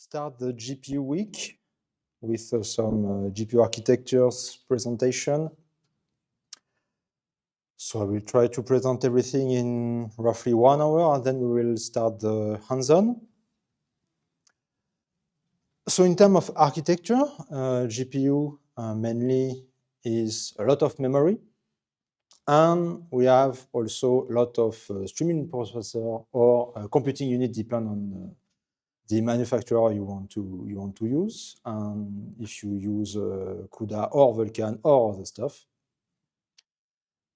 start the GPU week with some GPU architectures presentation. So I will try to present everything in roughly 1 hour, and then we will start the hands-on. So in terms of architecture, GPU mainly is a lot of memory. And we have also a lot of streaming processor or computing unit, depend on the manufacturer you want to use, and if you use CUDA or Vulkan or other stuff.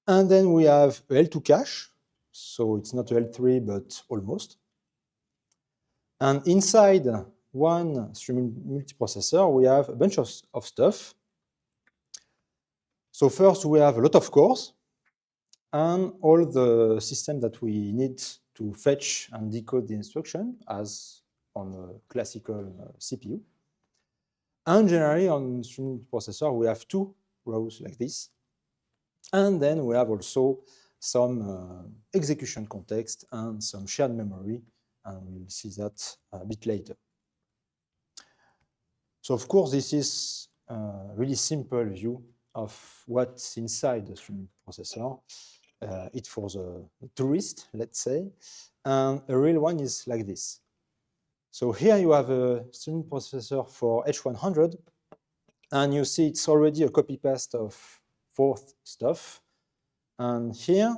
And then we have L2 cache, so it's not L3 but almost. And inside one streaming multiprocessor, we have a bunch of stuff. So first we have a lot of cores and all the system that we need to fetch and decode the instruction as on a classical CPU. And generally on streaming processor, we have 2 rows like this. And then we have also some execution context and some shared memory, and we'll see that a bit later. So of course, this is a really simple view of what's inside the streaming processor. It's for the tourist, let's say, and a real one is like this. So here you have a streaming processor for H100, and you see it's already a copy-paste of 4th stuff. And here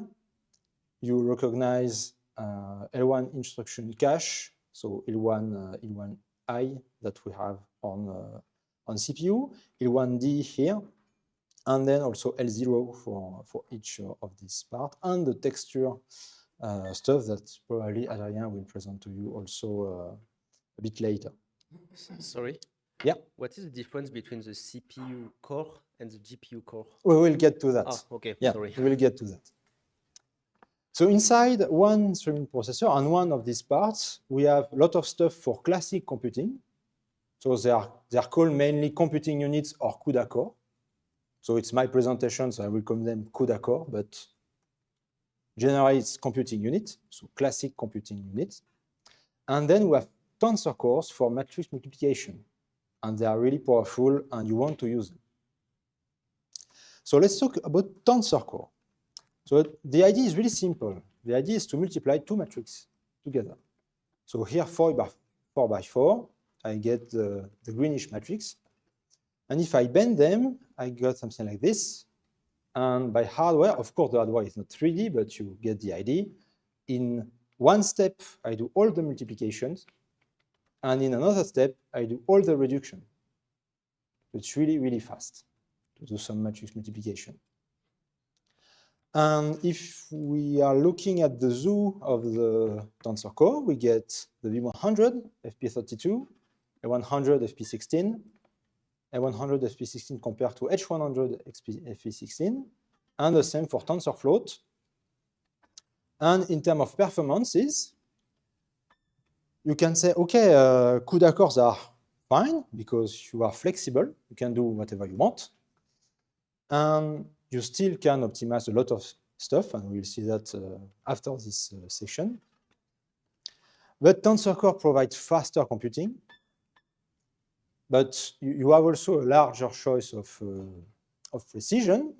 you recognize L1 instruction cache, so L1I that we have on CPU, L1D here, and then also L0 for each of this part, and the texture stuff that probably Adrien will present to you also a bit later. Sorry? Yeah. What is the difference between the CPU core and the GPU core? We will get to that. Ah, okay, yeah, sorry. We will get to that. So inside one streaming processor and one of these parts, we have a lot of stuff for classic computing. So they are called mainly computing units or CUDA core. So it's my presentation, so I will call them CUDA core, but generally it's computing unit, so classic computing units. And then we have tensor cores for matrix multiplication. And they are really powerful, and you want to use them. So let's talk about tensor core. So the idea is really simple. The idea is to multiply 2 matrices together. So here 4 by 4, I get the greenish matrix. And if I bend them, I got something like this. And by hardware, of course, the hardware is not 3D, but you get the idea. In one step, I do all the multiplications. And in another step, I do all the reduction. It's really, really fast to do some matrix multiplication. And if we are looking at the zoo of the tensor core, we get the V100, FP32, A100, FP16, A100, FP16 compared to H100, FP16, and the same for TensorFloat. And in terms of performances, you can say, okay, CUDA cores are fine because you are flexible. You can do whatever you want. And you still can optimize a lot of stuff, and we'll see that after this session. But Tensor Core provides faster computing, but you have also a larger choice of precision.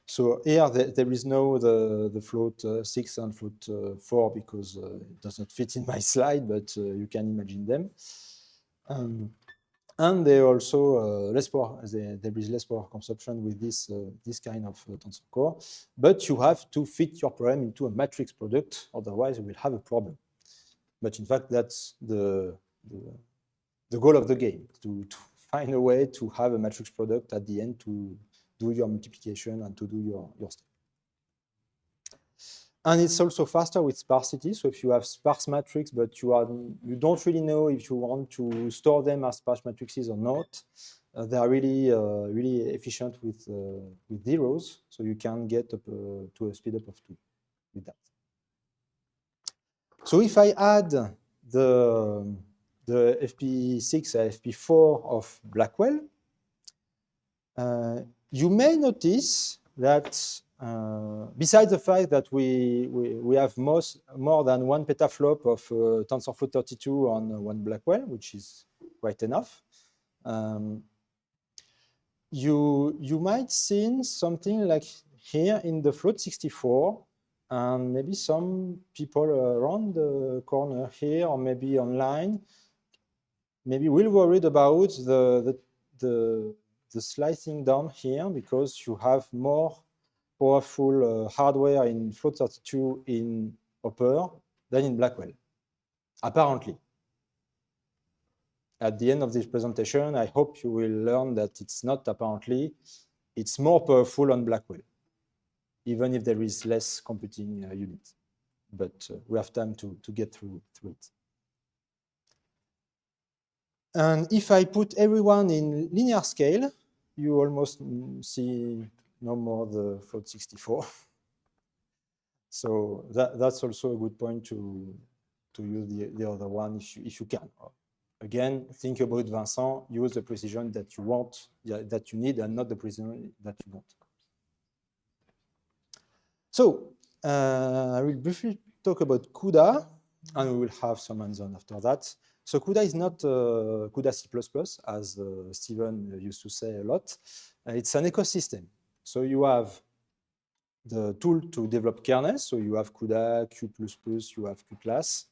So here there is no the float 6 and float 4 because it does not fit in my slide, but you can imagine them. And they also less power. There is less power consumption with this kind of tensor core, but you have to fit your program into a matrix product. Otherwise, you will have a problem. But in fact, that's the goal of the game, to find a way to have a matrix product at the end to do your multiplication and to do your stuff. And it's also faster with sparsity. So if you have sparse matrix, but you don't really know if you want to store them as sparse matrices or not, they are really really efficient with zeros. So you can get up to a speed up of 2 with that. So if I add the FP6 and FP4 of Blackwell, you may notice that besides the fact that we have more than 1 petaflop of TensorFloat 32 on one Blackwell, which is quite enough. You might see something like here in the float 64, and maybe some people around the corner here, or maybe online, maybe will worried about the slicing down here, because you have more powerful hardware in float 32 in Hopper than in Blackwell, apparently. At the end of this presentation, I hope you will learn that it's not apparently, it's more powerful on Blackwell, even if there is less computing unit. But we have time to get through it. And if I put everyone in linear scale, you almost see no more the float 64. So that's also a good point to use the other one if you can. Again, think about Vincent, use the precision that you want, that you need, and not the precision that you want. So I will briefly talk about CUDA, and we will have some hands-on after that. So CUDA is not CUDA C++, as Steven used to say a lot. It's an ecosystem. So you have the tool to develop kernels. So you have CUDA, Q++, you have QClass.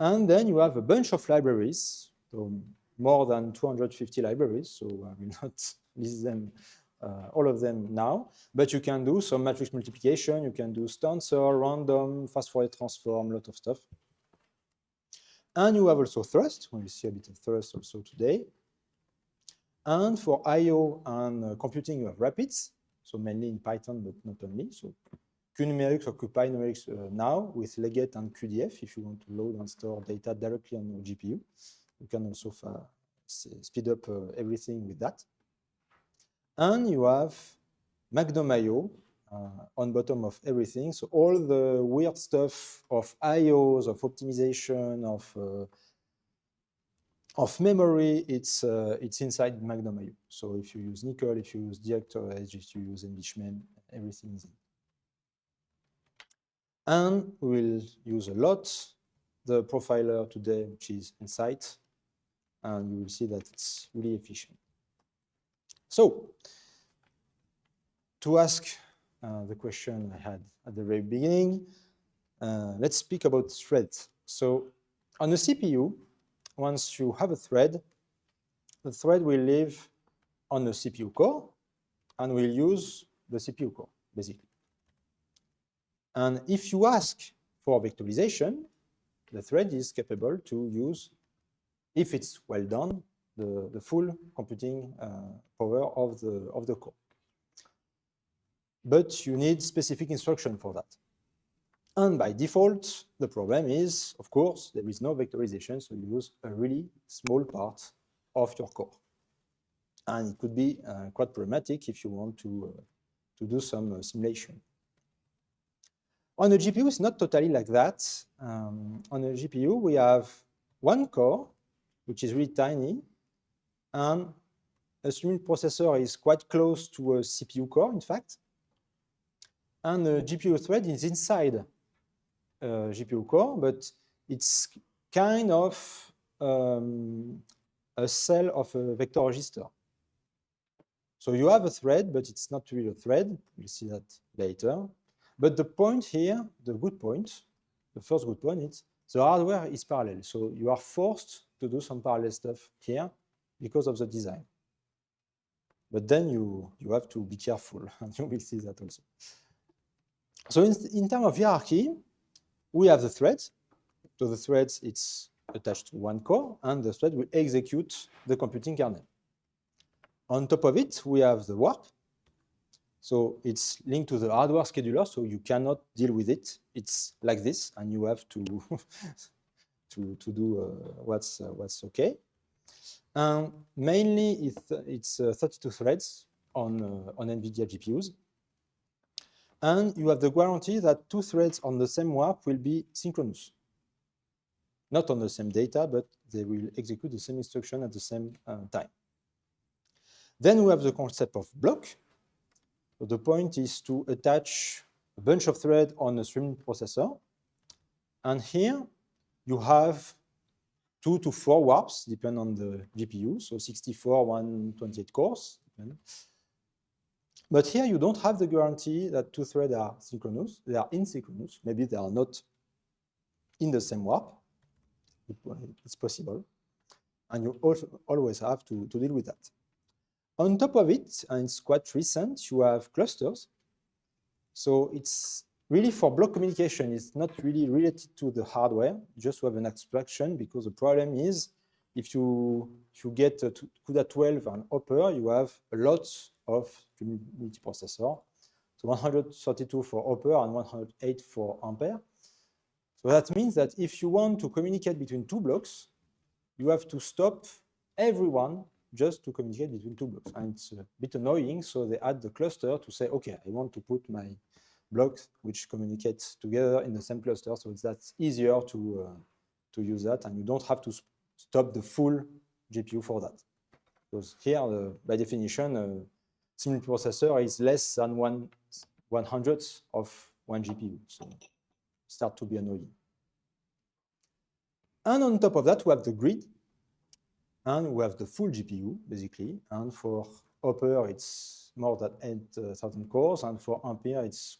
And then you have a bunch of libraries, so more than 250 libraries. So I will not list them, all of them now. But you can do some matrix multiplication. You can do tensor, random, fast Fourier transform, a lot of stuff. And you have also thrust. We'll see a bit of thrust also today. And for I/O and computing, you have rapids. So mainly in Python, but not only. So QNumerics or QPyNumerics now with Leggett and QDF if you want to load and store data directly on your GPU. You can also speed up everything with that. And you have Magnum I/O on bottom of everything. So all the weird stuff of I/Os, of optimization, of memory, it's inside Magnum I/O. So if you use Nickel, if you use DirectOrage, if you use Enrichment, everything is in. And we'll use a lot the profiler today, which is Insight, and you will see that it's really efficient. So, to ask the question I had at the very beginning, let's speak about threads. So, on a CPU, once you have a thread, the thread will live on the CPU core and will use the CPU core, basically. And if you ask for vectorization, the thread is capable to use, if it's well done, the full computing power of the core. But you need specific instruction for that. And by default, the problem is, of course, there is no vectorization, so you use a really small part of your core. And it could be quite problematic if you want to do some simulation. On a GPU, it's not totally like that. On a GPU, we have one core, which is really tiny, and a streaming processor is quite close to a CPU core, in fact. And the GPU thread is inside a GPU core, but it's kind of a cell of a vector register. So you have a thread, but it's not really a thread. We'll see that later. But the point here, the good point, the first good point is the hardware is parallel. So you are forced to do some parallel stuff here because of the design. But then you have to be careful, and you will see that also. So in terms of hierarchy, we have the threads. So the threads, it's attached to one core, and the thread will execute the computing kernel. On top of it, we have the warp. So it's linked to the hardware scheduler, so you cannot deal with it. It's like this, and you have to to do what's okay. Mainly, it's 32 threads on NVIDIA GPUs. And you have the guarantee that two threads on the same warp will be synchronous. Not on the same data, but they will execute the same instruction at the same time. Then we have the concept of block. So the point is to attach a bunch of threads on a streaming processor. And here you have 2 to 4 warps, depending on the GPU, so 64, 128 cores. But here you don't have the guarantee that two threads are synchronous. They are asynchronous. Maybe they are not in the same warp. It's possible. And you also always have to deal with that. On top of it, and it's quite recent, you have clusters. So it's really for block communication. It's not really related to the hardware. Just to have an abstraction, because the problem is if you get CUDA 12 and Hopper, you have a lot of multiprocessor. So 132 for Hopper and 108 for Ampere. So that means that if you want to communicate between two blocks, you have to stop everyone just to communicate between two blocks. And it's a bit annoying, so they add the cluster to say, okay, I want to put my blocks which communicate together in the same cluster, so that's easier to use that, and you don't have to stop the full GPU for that. Because here, by definition, SIMT processor is less than 1/100th of one GPU, so it starts to be annoying. And on top of that, we have the grid, and we have the full GPU, basically. And for Hopper, it's more than 8,000 cores, and for Ampere, it's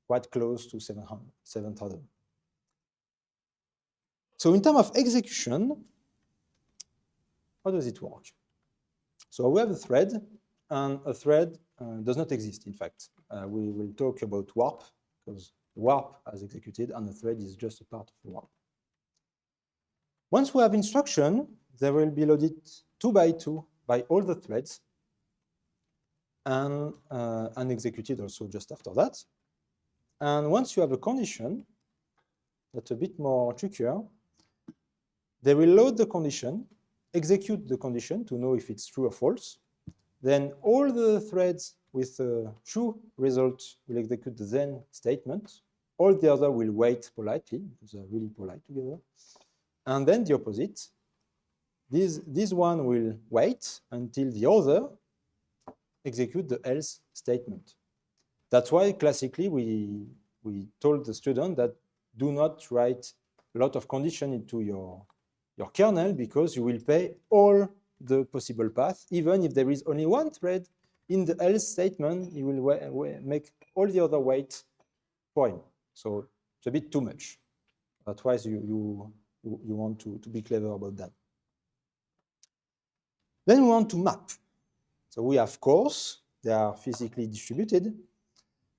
quite close to 7,000. So in terms of execution, how does it work? So we have a thread, and a thread does not exist, in fact. We will talk about warp, because warp has executed, and the thread is just a part of the warp. Once we have instruction, they will be loaded 2 by 2 by all the threads, and executed also just after that. And once you have a condition, that's a bit more trickier, they will load the condition, execute the condition to know if it's true or false. Then all the threads with a true result will execute the then statement. All the other will wait politely, because they're really polite together. And then the opposite. This one will wait until the other execute the else statement. That's why classically we told the student that do not write a lot of condition into your kernel, because you will pay all the possible paths. Even if there is only one thread in the else statement, you will make all the other wait for him. So it's a bit too much. That's why you want to be clever about that. Then we want to map. So we have cores, they are physically distributed.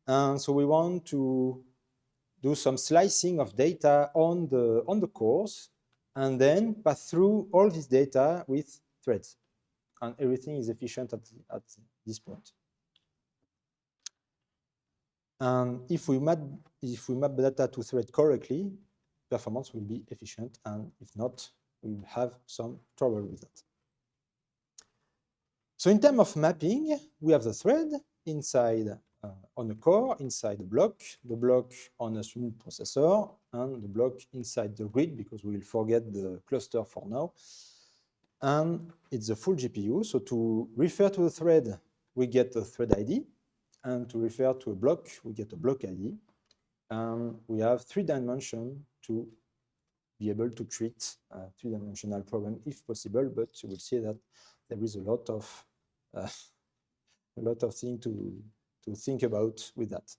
And so we want to do some slicing of data on the cores, and then pass through all this data with threads. And everything is efficient at this point. And if we map data to thread correctly, performance will be efficient, and if not, we will have some trouble with that. So in terms of mapping, we have the thread inside on the core, inside the block on a SIMT processor, and the block inside the grid, because we will forget the cluster for now. And it's the full GPU. So to refer to the thread, we get the thread ID. And to refer to a block, we get a block ID. And we have 3 dimensions to be able to treat a 3-dimensional problem if possible, but you will see that there is a lot of things to think about with that.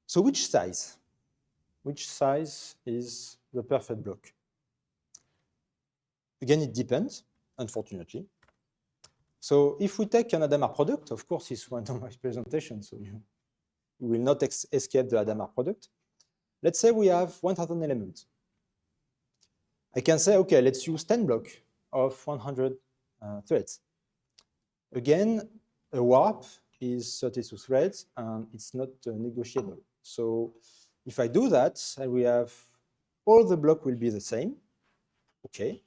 So which size? Which size is the perfect block? Again, it depends, unfortunately. So if we take an Adama product, of course, it's one of my presentations, so you will not escape the Adama product. Let's say we have 1,000 elements. I can say, okay, let's use 10 blocks of 100 threads. Again, a warp is 32 threads, and it's not negotiable. So if I do that, and we have all the blocks will be the same, okay.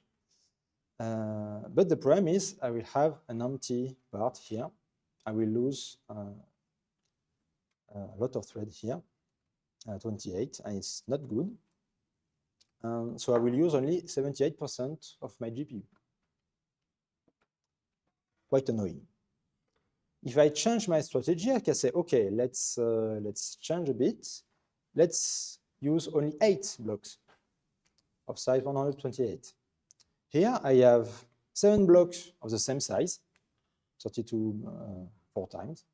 But the problem is I will have an empty part here. I will lose a lot of threads here, 28, and it's not good. So I will use only 78% of my GPU. Quite annoying. If I change my strategy, I can say, okay, let's change a bit. Let's use only 8 blocks. of size 128. Here I have 7 blocks of the same size, 32 4 times.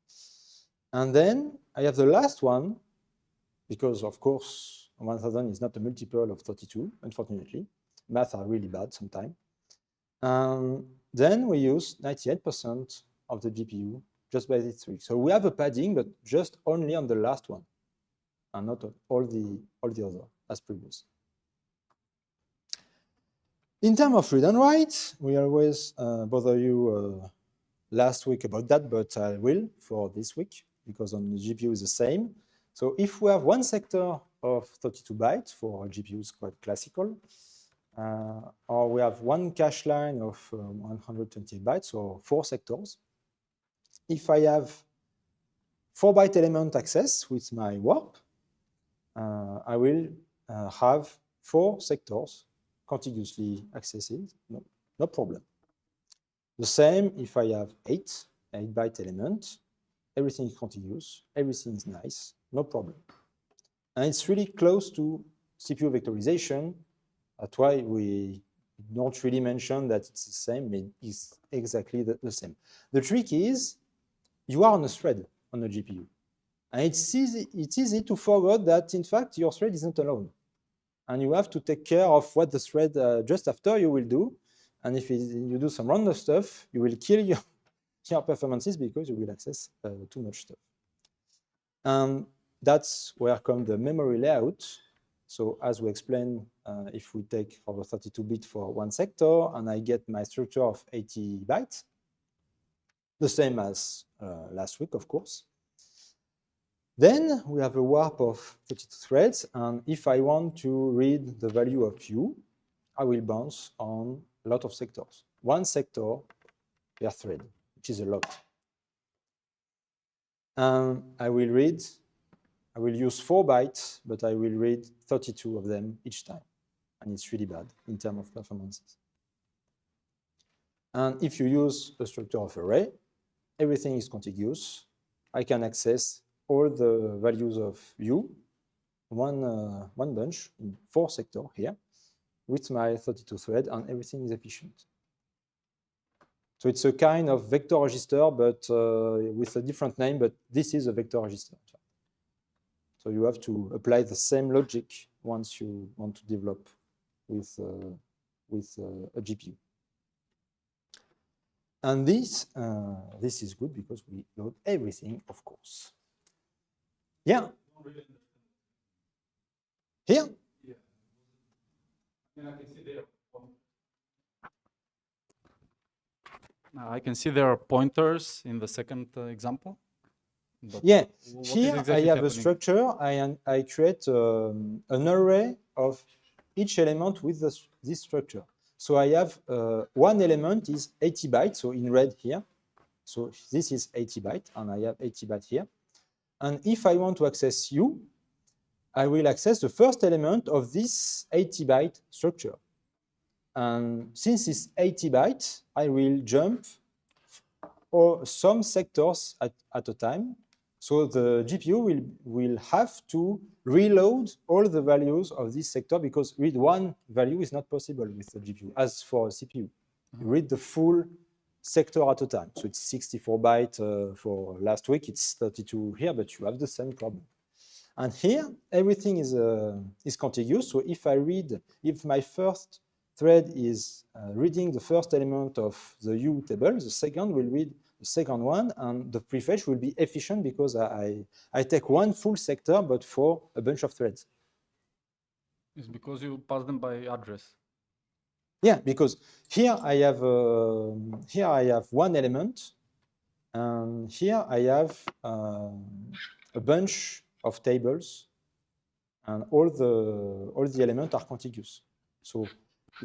And then I have the last one, because of course 1000 is not a multiple of 32, unfortunately. Math are really bad sometimes. Then we use 98% of the GPU just by this trick. So we have a padding, but just only on the last one, and not on all the other as previous. In terms of read and write, we always bother you last week about that, but I will for this week, because on the GPU is the same. So if we have one sector of 32 bytes for GPU is quite classical, or we have one cache line of 128 bytes, or 4 sectors. If I have 4-byte element access with my warp, I will have 4 sectors contiguously accessed, no problem. The same if I have 8-byte element, everything is contiguous, everything is nice, no problem. And it's really close to CPU vectorization. That's why we don't really mention that it's the same, it is exactly the same. The trick is, you are on a thread on a GPU. And it's easy to forget that, in fact, your thread isn't alone. And you have to take care of what the thread just after you will do. And if you do some random stuff, you will kill your performances because you will access too much stuff. And that's where comes the memory layout. So as we explained, if we take over 32-bit for one sector, and I get my structure of 80 bytes, the same as last week, of course. Then we have a warp of 32 threads, and if I want to read the value of u, I will bounce on a lot of sectors. One sector per thread, which is a lot. And I will use 4 bytes, but I will read 32 of them each time. And it's really bad in terms of performances. And if you use a structure of array, everything is contiguous. I can access all the values of u, one bunch in 4 sectors here, with my 32 thread, and everything is efficient. So it's a kind of vector register, but with a different name, but this is a vector register. So you have to apply the same logic once you want to develop with a GPU. And this is good because we load everything, of course. Yeah. Here? Yeah. And I can see there. I can see there are pointers in the second example. Yeah, here exactly I have a structure. I create an array of each element with this structure. So I have one element is 80 bytes, so in red here. So this is 80 bytes, and I have 80 bytes here. And if I want to access u, I will access the first element of this 80-byte structure. And since it's 80 bytes, I will jump or some sectors at a time. So the GPU will have to reload all the values of this sector, because read one value is not possible with the GPU. As for a CPU, you read the full sector at a time. So it's 64 bytes for last week, it's 32 here, but you have the same problem. And here, everything is contiguous. So if my first thread is reading the first element of the U table, the second will read the second one, and the prefetch will be efficient because I take one full sector, but for a bunch of threads. It's because you pass them by address. Yeah, because here I have one element, and here I have a bunch of tables, and all the elements are contiguous. So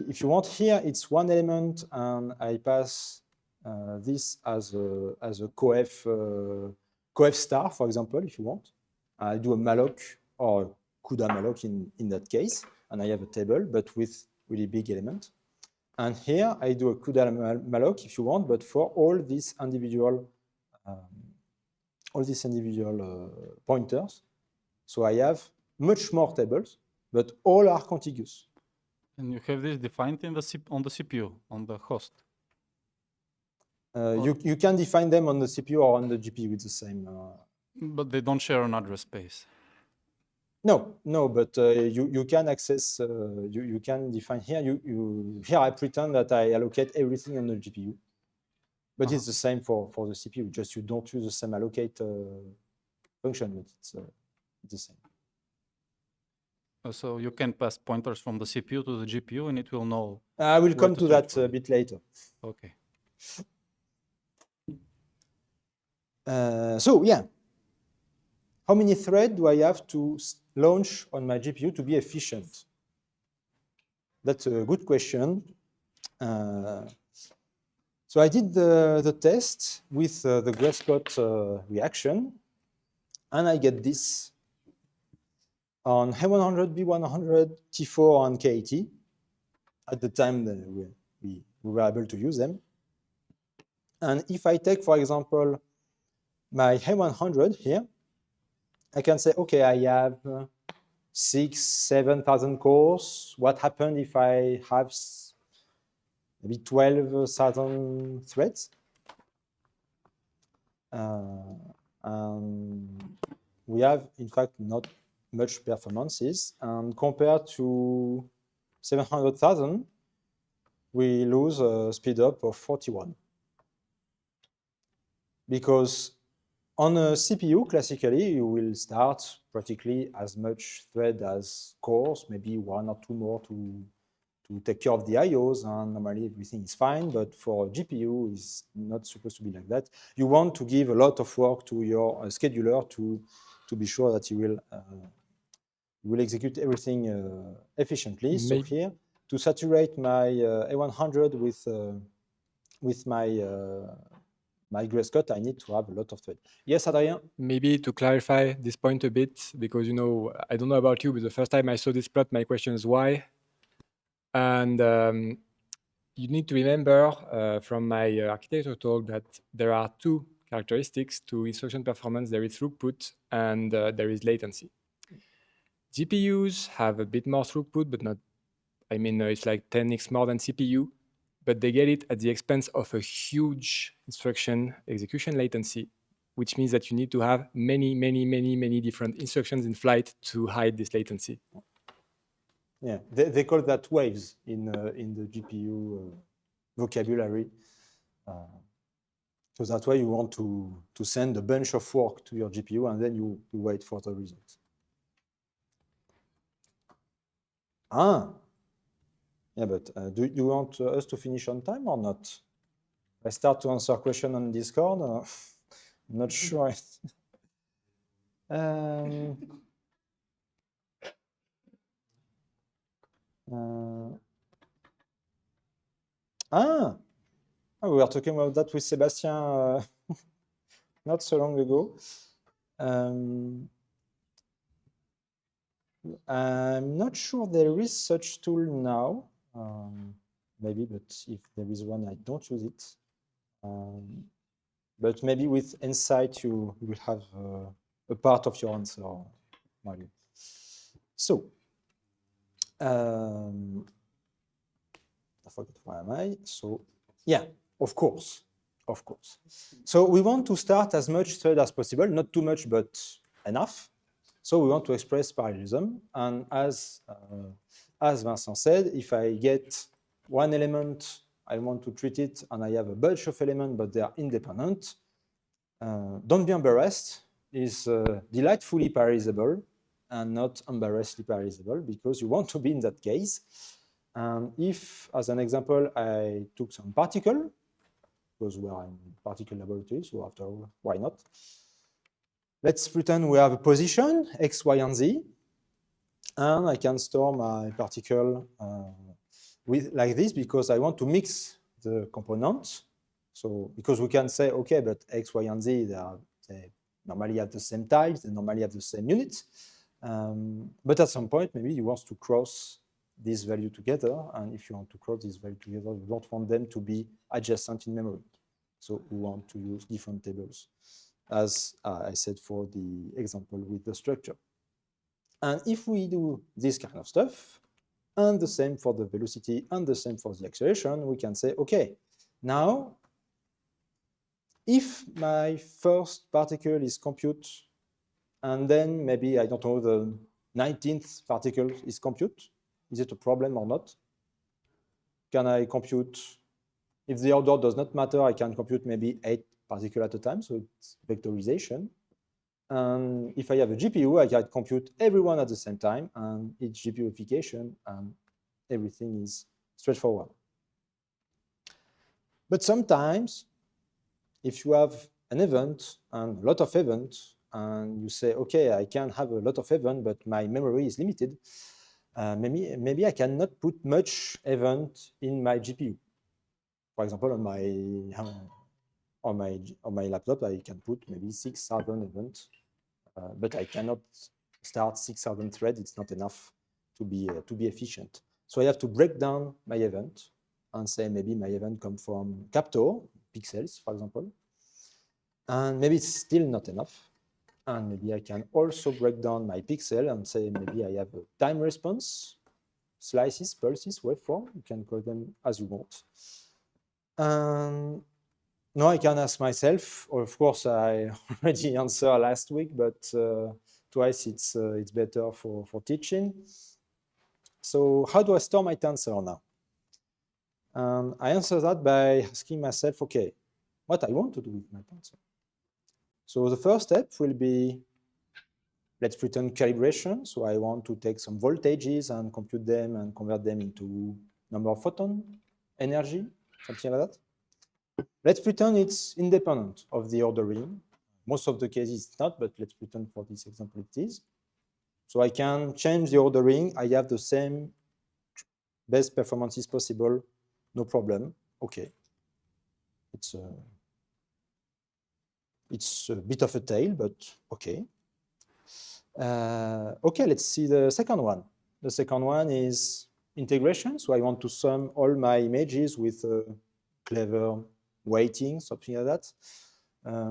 if you want, here it's one element, and I pass this as a coef star, for example, if you want. I do a malloc or CUDA malloc in that case, and I have a table, but with really big element. And here I do a CUDA malloc, if you want, but for all these individual pointers. So I have much more tables, but all are contiguous. And you have this defined in the on the CPU, on the host. You can define them on the CPU or on the GPU with the same. But they don't share an address space. No, but you can access. You can define here. Here I pretend that I allocate everything on the GPU, but it's the same for the CPU. Just you don't use the same allocate function, but it's the same. So you can pass pointers from the CPU to the GPU, and it will know. I will come to to search that for a it. bit later. Okay. So yeah, how many threads do I have to launch on my GPU to be efficient? That's a good question. So I did the test with the Grayscott reaction, and I get this on A100, B100, T4, and K80 at the time that we were able to use them. And if I take, for example, my A100 here, I can say, okay, I have 6,000, 7,000 cores. What happened if I have maybe 12,000 threads? We have, in fact, not much performances. And compared to 700,000, we lose a speed up of 41. Because on a CPU, classically, you will start practically as much thread as cores, maybe one or two more to take care of the IOs, and normally everything is fine, but for GPU, it's not supposed to be like that. You want to give a lot of work to your scheduler to be sure that you will execute everything efficiently. So here, to saturate my A100 with my Grayscott, I need to have a lot of thread. Yes, Adrien? Maybe to clarify this point a bit, because, you know, I don't know about you, but the first time I saw this plot, my question is why? And you need to remember from my architecture talk that there are two characteristics to instruction performance. There is throughput and there is latency. GPUs have a bit more throughput, but not, I mean, it's like 10x more than CPU, but they get it at the expense of a huge instruction execution latency, which means that you need to have many different instructions in flight to hide this latency. Yeah, they call that waves in the GPU vocabulary. So that's why you want to send a bunch of work to your GPU, and then you wait for the results. Yeah, but do you want us to finish on time or not? I start to answer questions on Discord. I'm not sure. We were talking about that with Sébastien not so long ago. I'm not sure there is such tool now. Maybe, but if there is one, I don't use it. But maybe with Insight, you will have a part of your answer, Mario. So, I forgot where am I? So, yeah, of course. So we want to start as much thread as possible, not too much, but enough. So we want to express parallelism. And as Vincent said, if I get one element, I want to treat it, and I have a bunch of elements, but they are independent. Don't be embarrassed. It's delightfully parallelizable and not embarrassedly parallelizable, because you want to be in that case. And if, as an example, I took some particle, because we are in particle laboratory, so after all, why not? Let's pretend we have a position, x, y, and z, and I can store my particle with like this, because I want to mix the components. So, because we can say, okay, but x, y, and z, they normally have the same types, they normally have the same units. But at some point, maybe you want to cross this value together. And if you want to cross this value together, you don't want them to be adjacent in memory. So we want to use different tables, as I said for the example with the structure. And if we do this kind of stuff, and the same for the velocity, and the same for the acceleration, we can say, okay, now, if my first particle is compute, and then maybe, I don't know, the 19th particle is compute, is it a problem or not? Can I compute, if the order does not matter, I can compute maybe 8 particles at a time, so it's vectorization. And if I have a GPU, I can compute everyone at the same time, and it's GPUification, and everything is straightforward. But sometimes, if you have an event and a lot of events, and you say, okay, I can have a lot of events, but my memory is limited, maybe I cannot put much event in my GPU. For example, on my laptop, I can put maybe 6,000 events, but I cannot start 6,000 threads. It's not enough to be efficient. So I have to break down my event and say maybe my event come from captor, pixels, for example. And maybe it's still not enough. And maybe I can also break down my pixel and say maybe I have a time response, slices, pulses, waveform. You can call them as you want. Now I can ask myself, or of course I already answered last week, but twice it's better for teaching. So how do I store my tensor now? I answer that by asking myself, okay, what I want to do with my tensor. So the first step will be, let's pretend calibration. So I want to take some voltages and compute them and convert them into number of photon, energy, something like that. Let's pretend it's independent of the ordering. Most of the cases it's not, but let's pretend for this example it is. So I can change the ordering. I have the same best performances possible, no problem. Okay. It's a bit of a tail, but okay. Okay, let's see the second one. The second one is integration. So I want to sum all my images with clever weighting, something like that.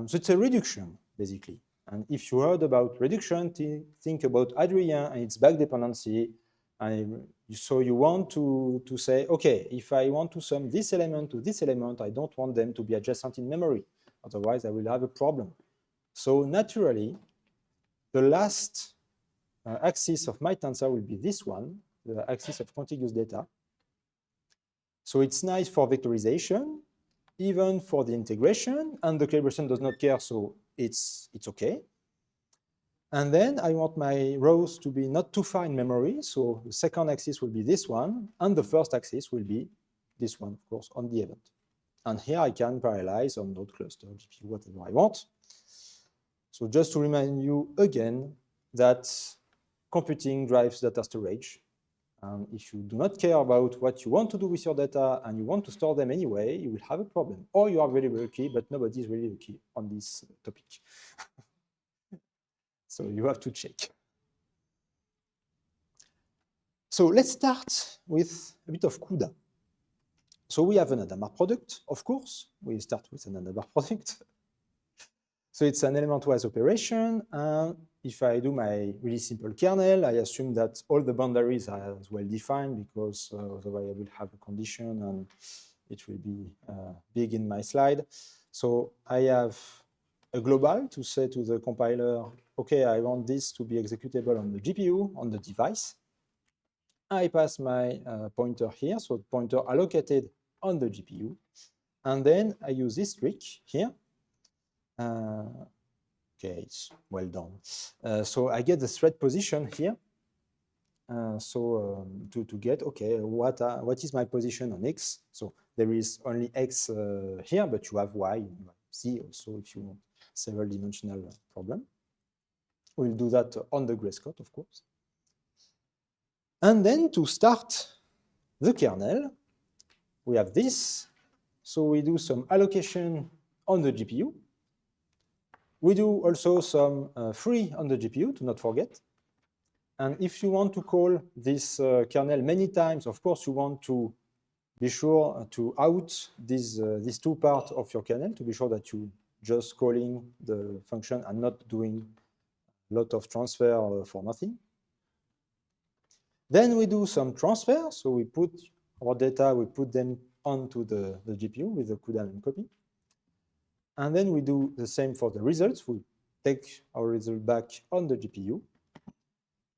So it's a reduction, basically. And if you heard about reduction, think about Adrien and its back dependency. So you want to say, okay, if I want to sum this element to this element, I don't want them to be adjacent in memory. Otherwise, I will have a problem. So naturally, the last axis of my tensor will be this one, the axis of contiguous data. So it's nice for vectorization, even for the integration, and the calibration does not care, so it's okay. And then I want my rows to be not too far in memory, so the second axis will be this one, and the first axis will be this one, of course, on the event. And here I can parallelize on node cluster, GPU, whatever I want. So just to remind you again that computing drives data storage. If you do not care about what you want to do with your data and you want to store them anyway, you will have a problem. Or you are very lucky, but nobody is really lucky on this topic. So you have to check. So let's start with a bit of CUDA. So we have an Adamar product, of course. We start with an Adamar product. So it's an element-wise operation. And if I do my really simple kernel, I assume that all the boundaries are as well defined, because otherwise I will have a condition and it will be big in my slide. So I have a global to say to the compiler, okay, I want this to be executable on the GPU, on the device. I pass my pointer here, so pointer allocated on the GPU. And then I use this trick here. Okay, it's well done. So I get the thread position here. To get, okay, what is my position on X? So there is only X here, but you have Y, you have Z also if you want several dimensional problem. We'll do that on the Grayscale, of course. And then to start the kernel, we have this. So we do some allocation on the GPU. We do also some free on the GPU, to not forget. And if you want to call this kernel many times, of course, you want to be sure to out these two parts of your kernel, to be sure that you just calling the function and not doing a lot of transfer for nothing. Then we do some transfer. So we put our data, we put them onto the GPU with the CUDA and copy. And then we do the same for the results. We take our result back on the GPU.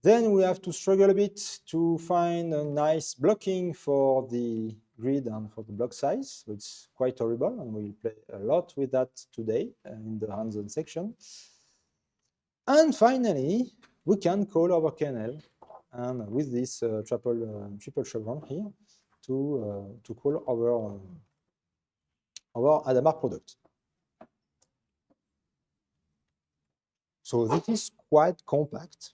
Then we have to struggle a bit to find a nice blocking for the grid and for the block size. So it's quite horrible, and we'll play a lot with that today in the hands-on section. And finally, we can call our kernel, and with this triple chevron here, to call our Adamar product. So this is quite compact,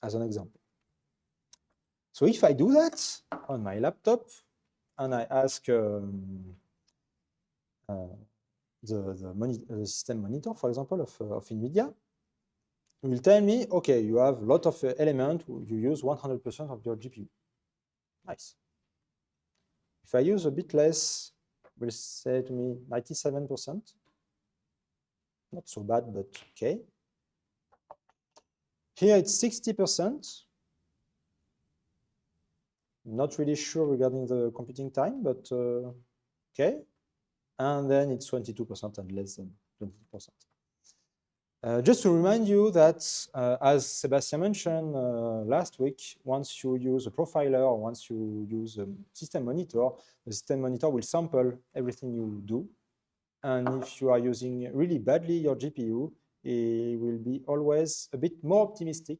as an example. So if I do that on my laptop, and I ask the system monitor, for example, of NVIDIA, it will tell me, okay, you have a lot of elements, you use 100% of your GPU. Nice. If I use a bit less, it will say to me 97%. Not so bad, but okay. Here it's 60%. Not really sure regarding the computing time, but okay. And then it's 22% and less than 20%. Just to remind you that, as Sebastian mentioned last week, once you use a profiler or once you use a system monitor, the system monitor will sample everything you do. And if you are using really badly your GPU, it will be always a bit more optimistic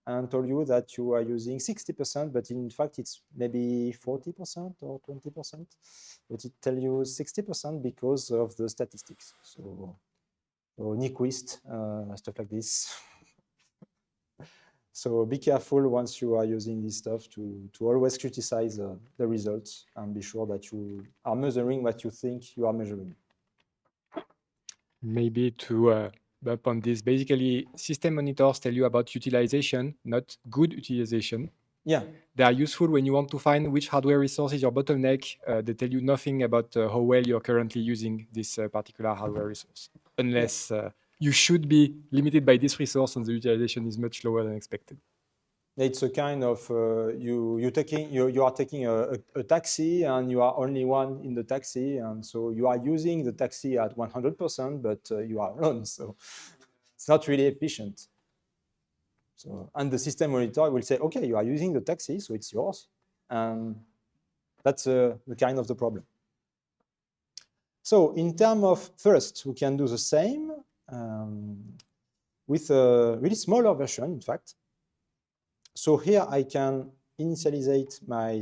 and tell you that you are using 60%, but in fact it's maybe 40% or 20%. But it tells you 60% because of the statistics. So Nyquist, stuff like this. So be careful once you are using this stuff to always criticize the results and be sure that you are measuring what you think you are measuring. Maybe to bump on this, basically system monitors tell you about utilization, not good utilization. Yeah. They are useful when you want to find which hardware resource is your bottleneck. They tell you nothing about how well you're currently using this particular hardware resource, unless you should be limited by this resource and the utilization is much lower than expected. It's a kind of you are taking a taxi and you are only one in the taxi, and so you are using the taxi at 100%, but you are alone, so it's not really efficient. So, and the system monitor will say, okay, you are using the taxi, so it's yours, and that's the kind of the problem. So in terms of first, we can do the same with a really smaller version, in fact. So here I can initialize my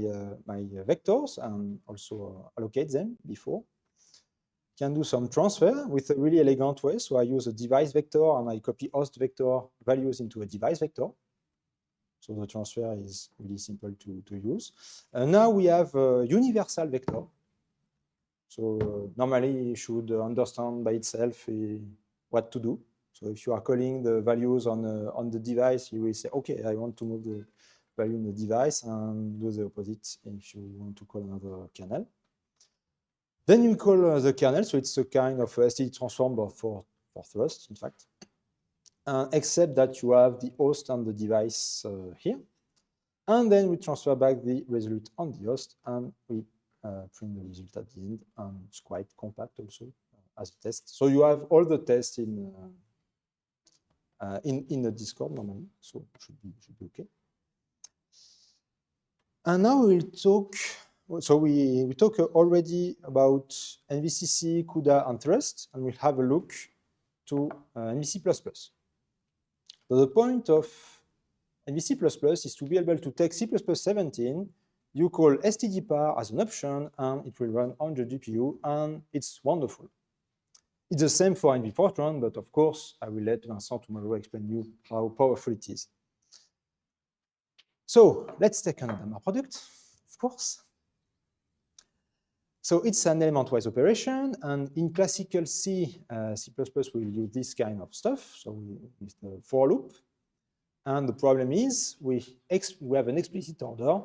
vectors and also allocate them before. Can do some transfer with a really elegant way. So I use a device vector and I copy host vector values into a device vector. So the transfer is really simple to use. Now we have a universal vector. So normally it should understand by itself what to do. So if you are calling the values on the device, you will say, okay, I want to move the value in the device, and do the opposite if you want to call another kernel. Then you call the kernel, so it's a kind of STD transform for thrust, in fact, except that you have the host and the device here. And then we transfer back the result on the host, and we print the result at the end, and it's quite compact also as a test. So you have all the tests in the Discord normally, so it should be okay. And now we'll talk. So we talk already about NVCC, CUDA, and thrust, and we'll have a look to NVC++. So the point of NVC++ is to be able to take C++17. You call stdpar as an option, and it will run on the GPU, and it's wonderful. It's the same for NV Fortran, but of course, I will let Vincent tomorrow explain you how powerful it is. So let's take another product, of course. So it's an element-wise operation, and in classical C, C++ will use this kind of stuff, so with the for loop. And the problem is we have an explicit order,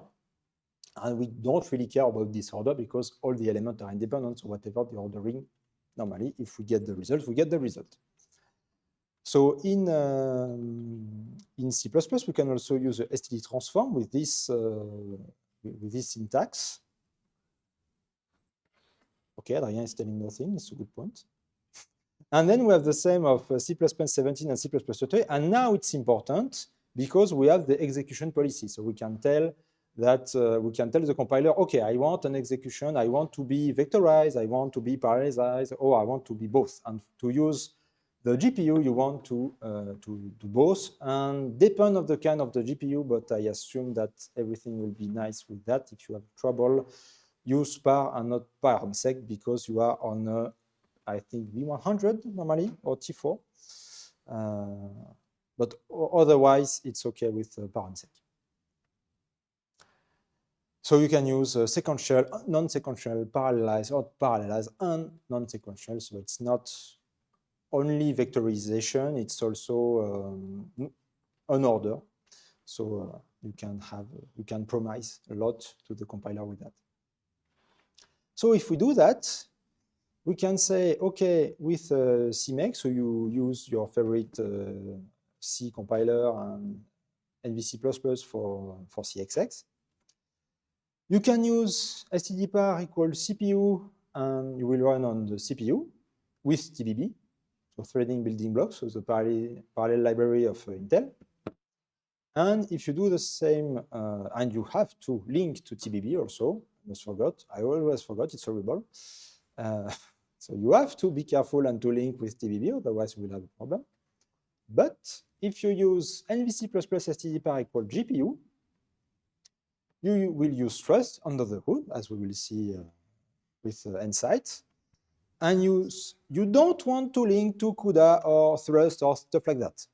and we don't really care about this order because all the elements are independent, so whatever the ordering, normally, if we get the result, we get the result. So in in C++, we can also use a std transform with this syntax. Okay, Adrien is telling nothing, it's a good point. And then we have the same of C++17 and C++30, and now it's important because we have the execution policy. So we can tell that we can tell the compiler, okay, I want an execution, I want to be vectorized, I want to be parallelized, or I want to be both. And to use the GPU, you want to do both, and depend of the kind of the GPU, but I assume that everything will be nice with that. If you have trouble, use par and not parmsec because you are on a, I think, V100 normally, or T4. But otherwise, it's okay with parmsec. So you can use sequential, non-sequential, parallelize, or parallelize, and non-sequential. So it's not only vectorization, it's also an order. So you can promise a lot to the compiler with that. So if we do that, we can say, okay, with CMake, so you use your favorite C compiler and NVC++ for CXX. You can use stdpar equals CPU, and you will run on the CPU with TBB, so threading building blocks, so the parallel library of Intel. And if you do the same, and you have to link to TBB also, I always forgot, it's horrible. So you have to be careful and to link with TBB, otherwise you will have a problem. But if you use NVC++ stdpar equal GPU, you will use trust under the hood, as we will see with Nsight. And you don't want to link to CUDA or thrust or stuff like that.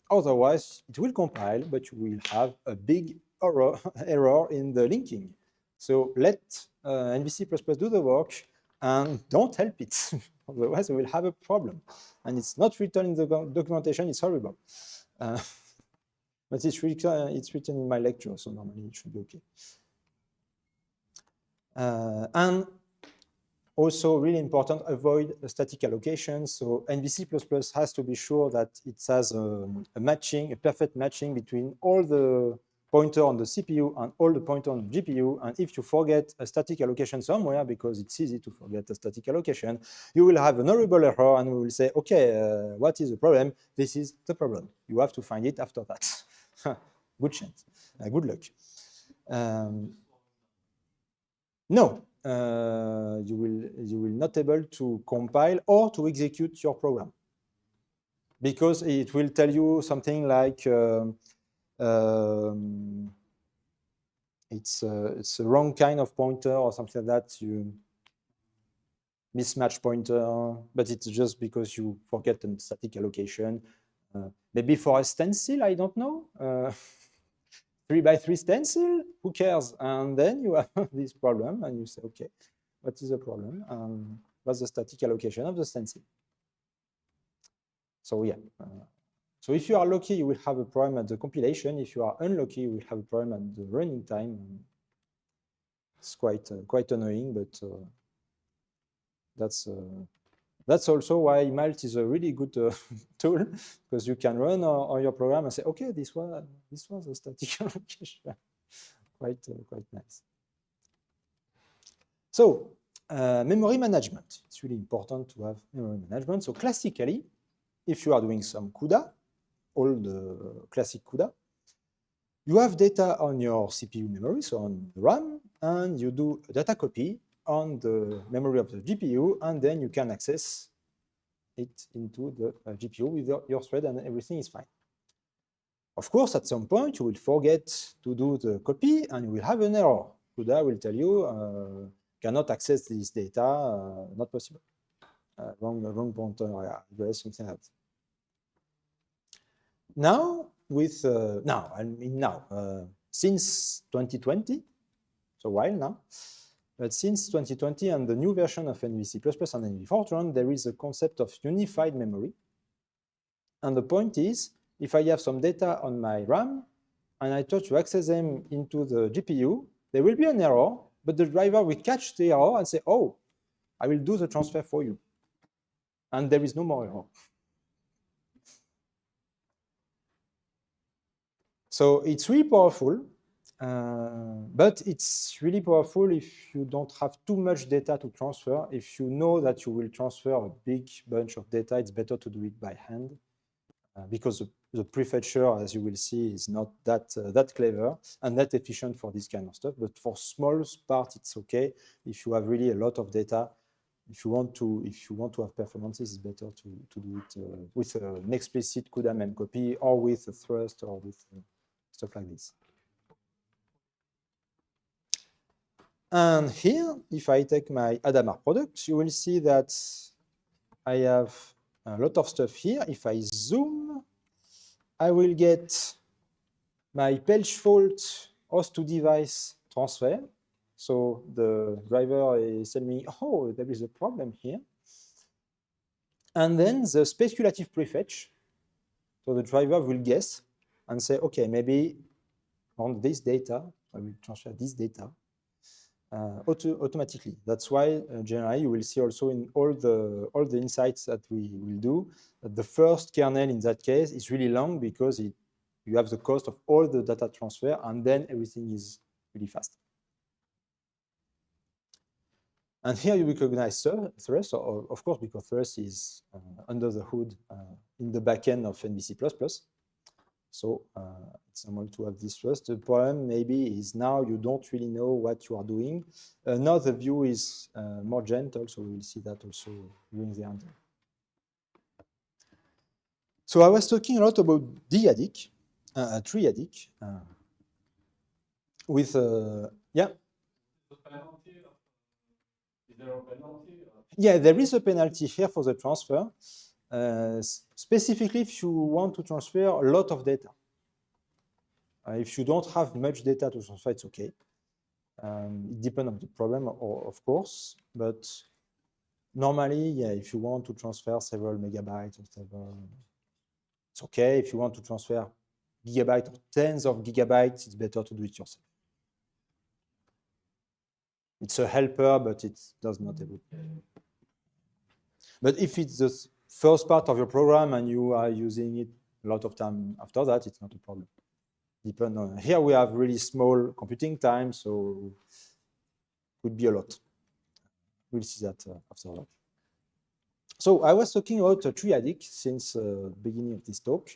Otherwise, it will compile, but you will have a big error in the linking. So let NVC++ do the work and don't help it. Otherwise, we will have a problem. And it's not written in the documentation, it's horrible. But it's written in my lecture, so normally it should be okay. And also, really important, avoid a static allocation. So NVC++ has to be sure that it has a matching, a perfect matching between all the pointer on the CPU and all the pointer on the GPU. And if you forget a static allocation somewhere, because it's easy to forget a static allocation, you will have an horrible error and we will say, okay, what is the problem? This is the problem. You have to find it after that. Good chance, good luck. No, you will not able to compile or to execute your program because it will tell you something like it's a wrong kind of pointer or something like that. You mismatch pointer, but it's just because you forget a static allocation. Maybe for a stencil, I don't know. 3x3 stencil, who cares? And then you have this problem and you say, okay, what is the problem? What's the static allocation of the stencil? So yeah, so if you are lucky, you will have a problem at the compilation. If you are unlucky, you will have a problem at the running time. It's quite annoying, but that's also why Malt is a really good tool, because you can run on your program and say, okay, this was a static allocation. quite nice. So memory management. It's really important to have memory management. So classically, if you are doing some CUDA, all the classic CUDA, you have data on your CPU memory, so on the RAM, and you do a data copy on the memory of the GPU, and then you can access it into the GPU with your thread, and everything is fine. Of course, at some point, you will forget to do the copy, and you will have an error. CUDA will tell you, cannot access this data, not possible. Wrong pointer, address, something else. Now, since 2020, so a while now, but since 2020 and the new version of NVC++ and NV Fortran, there is a concept of unified memory. And the point is, if I have some data on my RAM and I try to access them into the GPU, there will be an error, but the driver will catch the error and say, oh, I will do the transfer for you. And there is no more error. So it's really powerful, but it's really powerful if you don't have too much data to transfer. If you know that you will transfer a big bunch of data, it's better to do it by hand because the prefetcher, as you will see, is not that clever and that efficient for this kind of stuff. But for small parts, it's okay. If you have really a lot of data, if you want to have performances, it's better to do it with an explicit CUDA mem copy or with a thrust or with stuff like this. And here, if I take my Adamar product, you will see that I have a lot of stuff here. If I zoom, I will get my page fault host to device transfer. So the driver is telling me, oh, there is a problem here. And then the speculative prefetch. So the driver will guess and say, okay, maybe on this data, I will transfer this data automatically. That's why generally you will see also in all the insights that we will do, that the first kernel in that case is really long because you have the cost of all the data transfer and then everything is really fast. And here you recognize thrust, of course, because thrust is under the hood in the backend of NBC++. So it's normal to have this thrust. The problem maybe is now you don't really know what you are doing. Now the view is more gentle, so we'll see that also during the end. So I was talking a lot about dyadic, triadic, with, yeah? Is there a penalty? Yeah, there is a penalty here for the transfer, specifically if you want to transfer a lot of data. If you don't have much data to transfer, it's okay. It depends on the problem, of course, but normally, yeah, if you want to transfer several megabytes or whatever, it's okay. If you want to transfer gigabytes or tens of gigabytes, it's better to do it yourself. It's a helper, but it does not everything. But if it's the first part of your program and you are using it a lot of time after that, it's not a problem. Depend on, here we have really small computing time, so it would be a lot. We'll see that after that. So I was talking about triadic since the beginning of this talk.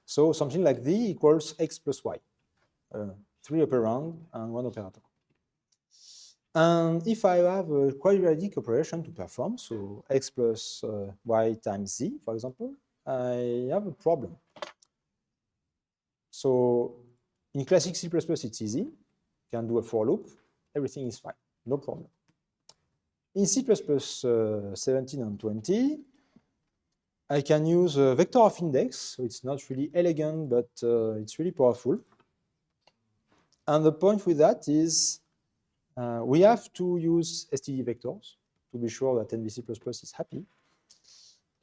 So something like V equals X plus Y, 3 operand and 1 operator. And if I have a quadratic operation to perform, so X plus Y times Z, for example, I have a problem. So in classic C++, it's easy. You can do a for loop. Everything is fine. No problem. In C++ 17 and 20, I can use a vector of index. So it's not really elegant, but it's really powerful. And the point with that is we have to use std vectors to be sure that NVC++ is happy.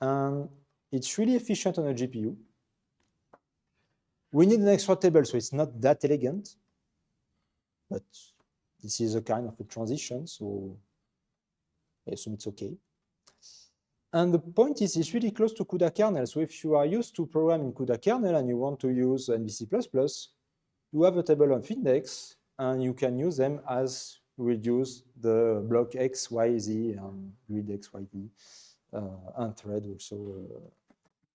And it's really efficient on a GPU. We need an extra table, so it's not that elegant. But this is a kind of a transition, so I assume it's okay. And the point is, it's really close to CUDA kernel. So if you are used to program in CUDA kernel and you want to use NVC++, you have a table of index, and you can use them as reduce the block X, Y, Z, and grid X, Y, Z, and thread also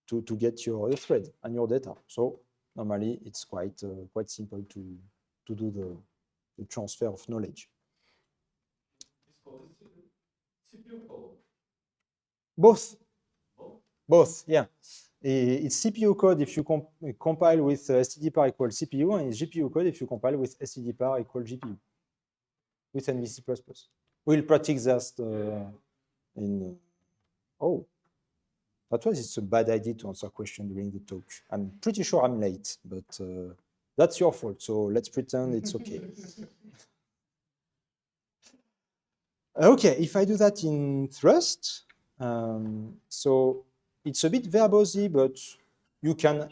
to get your thread and your data. So normally, it's quite simple to do the transfer of knowledge. It's called CPU code. Both, yeah. It's CPU code if you compile with stdpar equal CPU, and it's GPU code if you compile with stdpar equal GPU with NVC++. We'll practice that in. Oh, that was it's a bad idea to answer a question during the talk. I'm pretty sure I'm late, but that's your fault. So let's pretend it's okay. Okay, if I do that in thrust, so it's a bit verbosy, but you can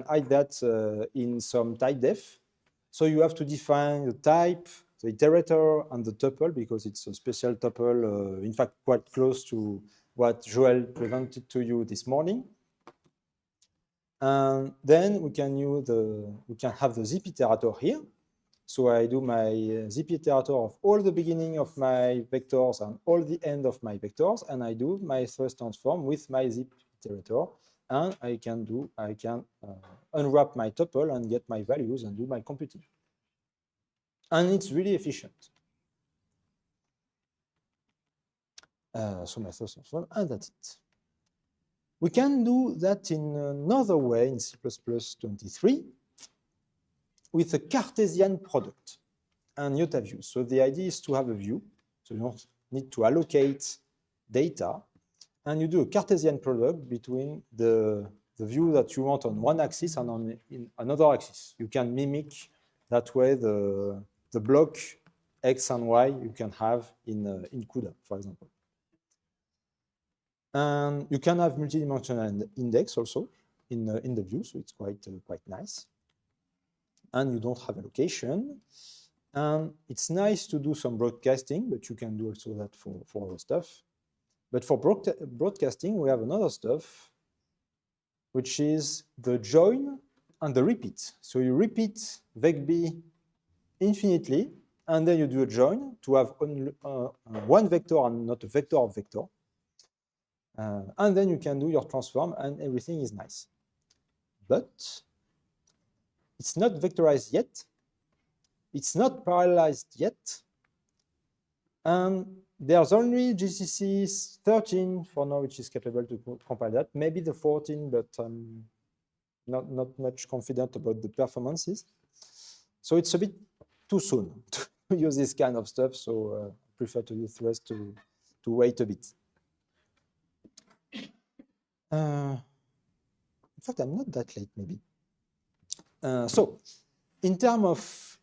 hide that in some type def. So you have to define the type, the iterator, and the tuple because it's a special tuple. In fact, quite close to what Joel presented to you this morning. And then we can have the zip iterator here. So I do my zip iterator of all the beginning of my vectors and all the end of my vectors, and I do my thrust transform with my zip iterator, and I can unwrap my tuple and get my values and do my computing. And it's really efficient. So my thrust transform, and that's it. We can do that in another way in C++23 with a Cartesian product and iota view. So the idea is to have a view, so you don't need to allocate data, and you do a Cartesian product between the view that you want on one axis and on another axis. You can mimic that way the block X and Y you can have in CUDA, for example. And you can have multidimensional index also in the view, so it's quite nice. And you don't have allocation. And it's nice to do some broadcasting, but you can do also that for other stuff. But for broadcasting, we have another stuff, which is the join and the repeat. So you repeat vec_b infinitely, and then you do a join to have only, one vector and not a vector of vector. And then you can do your transform, and everything is nice. But it's not vectorized yet. It's not parallelized yet. And there's only GCC 13 for now, which is capable to compile that. Maybe the 14, but I'm not much confident about the performances. So it's a bit too soon to use this kind of stuff. So I prefer to use Thrust to wait a bit. In fact, I'm not that late, maybe. So in terms of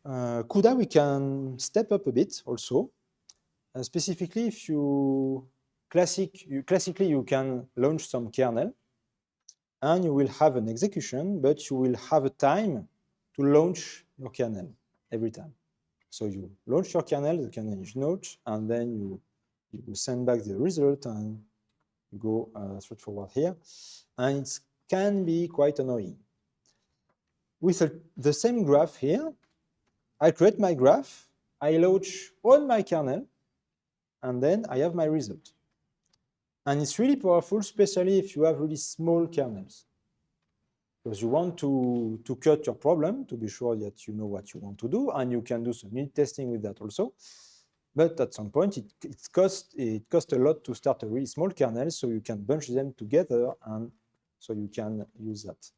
CUDA, we can step up a bit also. Specifically, if classically you can launch some kernel, and you will have an execution, but you will have a time to launch your kernel every time. So you launch your kernel, the kernel is launched, and then you send back the result, and you go straightforward here. And it can be quite annoying. With the same graph here, I create my graph, I launch on my kernel, and then I have my result. And it's really powerful, especially if you have really small kernels. Because you want to cut your problem to be sure that you know what you want to do, and you can do some unit testing with that also. But at some point, it costs a lot to start a really small kernel, so you can bunch them together, and so you can use that.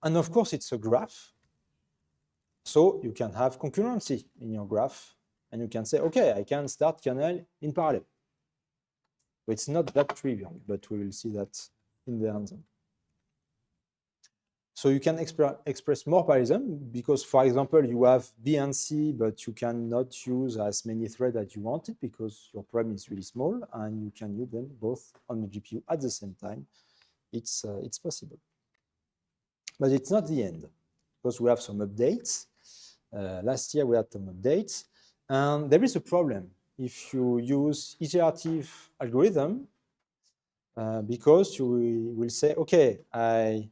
And of course, it's a graph. So you can have concurrency in your graph, and you can say, okay, I can start kernel in parallel. So it's not that trivial, but we will see that in the end. So you can express more parallelism because, for example, you have B and C, but you cannot use as many threads as you wanted because your program is really small, and you can use them both on the GPU at the same time. It's possible. But it's not the end because we have some updates. Last year we had some updates, and there is a problem if you use iterative algorithm because you will say, okay, I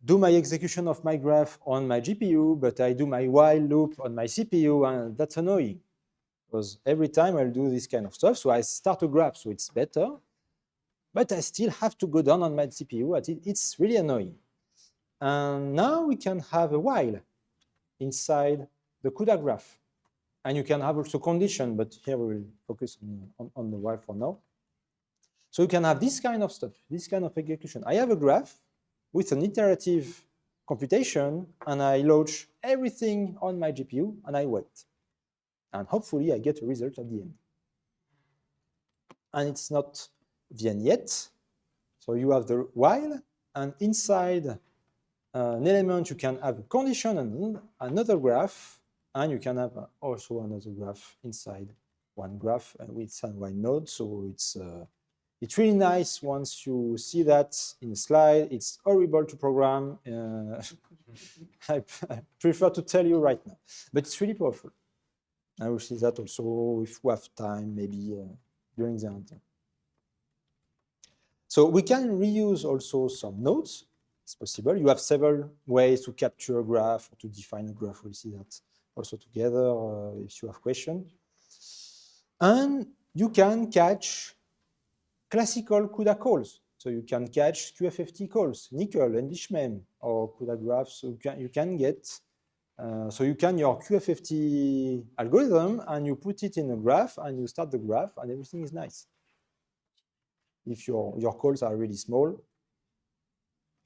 do my execution of my graph on my GPU, but I do my while loop on my CPU, and that's annoying because every time I'll do this kind of stuff. So I start a graph, so it's better, but I still have to go down on my CPU. It's really annoying. And now we can have a while inside the CUDA graph. And you can have also condition, but here we will focus on the while for now. So you can have this kind of stuff, this kind of execution. I have a graph with an iterative computation, and I launch everything on my GPU, and I wait. And hopefully I get a result at the end. And it's not the end yet. So you have the while, and inside an element, you can have a condition and another graph, and you can have also another graph inside one graph with some while node. So it's really nice once you see that in a slide. It's horrible to program. I prefer to tell you right now, but it's really powerful. I will see that also if we have time, maybe during the end. So we can reuse also some nodes. it's possible. You have several ways to capture a graph or to define a graph. We'll see that also together if you have questions. And you can catch classical CUDA calls. So you can catch QFFT calls, nickel, Englishman, or CUDA graphs. So you can get, so you can your QFFT algorithm and you put it in a graph and you start the graph and everything is nice. If your calls are really small,